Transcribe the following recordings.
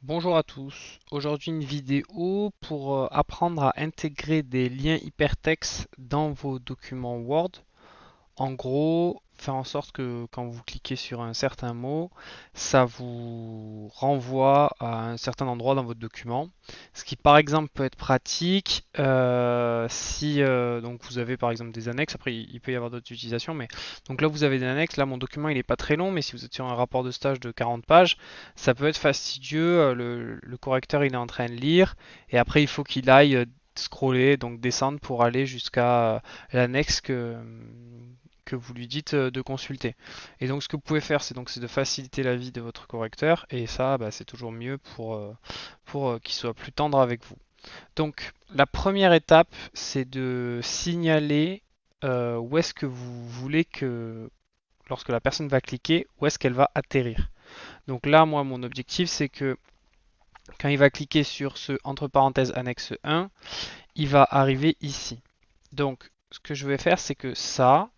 Bonjour à tous. Aujourd'hui une vidéo pour apprendre à intégrer des liens hypertextes dans vos documents Word. En gros, faire en sorte que quand vous cliquez sur un certain mot, ça vous renvoie à un certain endroit dans votre document. Ce qui par exemple peut être pratique si donc vous avez par exemple des annexes. Après, il peut y avoir d'autres utilisations, mais donc là vous avez des annexes. Là mon document il n'est pas très long, mais si vous êtes sur un rapport de stage de 40 pages, ça peut être fastidieux. Le correcteur il est en train de lire et après il faut qu'il aille scroller, donc descendre pour aller jusqu'à l'annexe que vous lui dites de consulter. Et donc ce que vous pouvez faire, c'est de faciliter la vie de votre correcteur, et ça, bah, c'est toujours mieux pour qu'il soit plus tendre avec vous. Donc la première étape, c'est de signaler où est-ce que vous voulez que, lorsque la personne va cliquer, où est-ce qu'elle va atterrir. Donc là, moi, mon objectif, c'est que quand il va cliquer sur ce entre parenthèses annexe 1, il va arriver ici. Donc, ce que je vais faire, c'est que ça,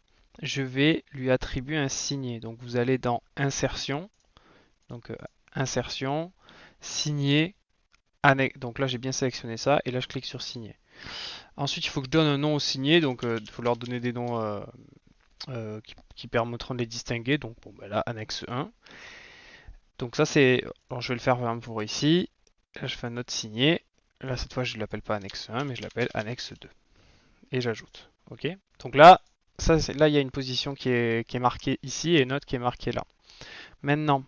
je vais lui attribuer un signé. Donc, vous allez dans Insertion, donc Insertion, Signer, Annexe. Donc là, j'ai bien sélectionné ça, et là, je clique sur Signer. Ensuite, il faut que je donne un nom au signé, donc il faut leur donner des noms qui permettront de les distinguer. Donc, bon, ben là, Annexe 1. Donc ça, c'est... Alors, je vais le faire pour ici. Là, je fais un autre signé. Là, cette fois, je ne l'appelle pas Annexe 1, mais je l'appelle Annexe 2. Et j'ajoute. Ok. Donc là, là, il y a une position qui est marquée ici et une autre qui est marquée là. Maintenant,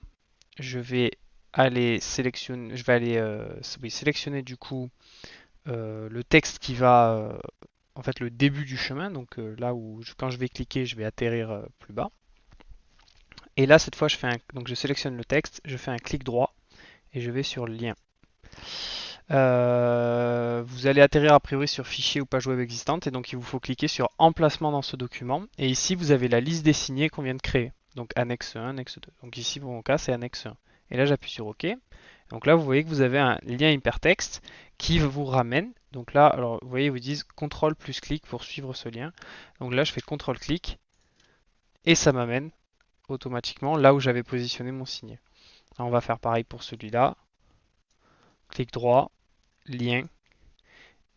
je vais aller sélectionner, oui, sélectionner du coup le texte qui va, en fait, le début du chemin. Donc là où, quand je vais cliquer, je vais atterrir plus bas. Et là, cette fois, donc je sélectionne le texte, je fais un clic droit et je vais sur lien. Vous allez atterrir a priori sur fichier ou page web existante, et donc il vous faut cliquer sur emplacement dans ce document, et ici vous avez la liste des signés qu'on vient de créer, donc annexe 1, annexe 2. Donc ici pour mon cas c'est annexe 1. Et là j'appuie sur OK. Donc là vous voyez que vous avez un lien hypertexte qui vous ramène. Donc là, alors vous voyez, ils vous disent CTRL plus clic pour suivre ce lien. Donc là je fais CTRL clic et ça m'amène automatiquement là où j'avais positionné mon signet. Alors, on va faire pareil pour celui-là. Clic droit, lien,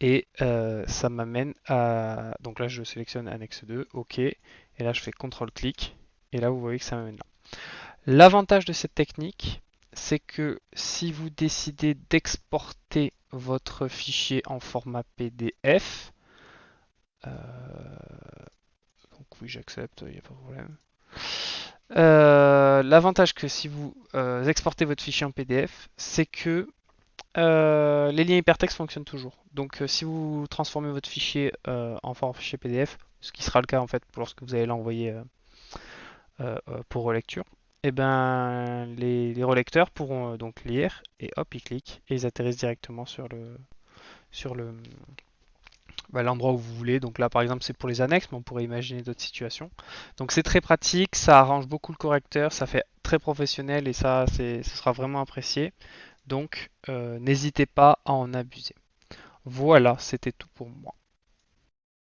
et ça m'amène à... Donc là, je sélectionne annexe 2, OK. Et là, je fais CTRL-clic. Et là, vous voyez que ça m'amène là. L'avantage de cette technique, c'est que si vous décidez d'exporter votre fichier en format PDF, donc oui, j'accepte, il n'y a pas de problème. L'avantage que si vous exportez votre fichier en PDF, c'est que les liens hypertextes fonctionnent toujours. Donc si vous transformez votre fichier en format fichier PDF, ce qui sera le cas en fait lorsque vous allez l'envoyer pour relecture, et ben les relecteurs pourront donc lire, et hop ils cliquent et ils atterrissent directement sur l'endroit où vous voulez. Donc là par exemple c'est pour les annexes, mais on pourrait imaginer d'autres situations. Donc c'est très pratique, ça arrange beaucoup le correcteur, ça fait très professionnel, et ça ce sera vraiment apprécié. Donc n'hésitez pas à en abuser. Voilà, c'était tout pour moi.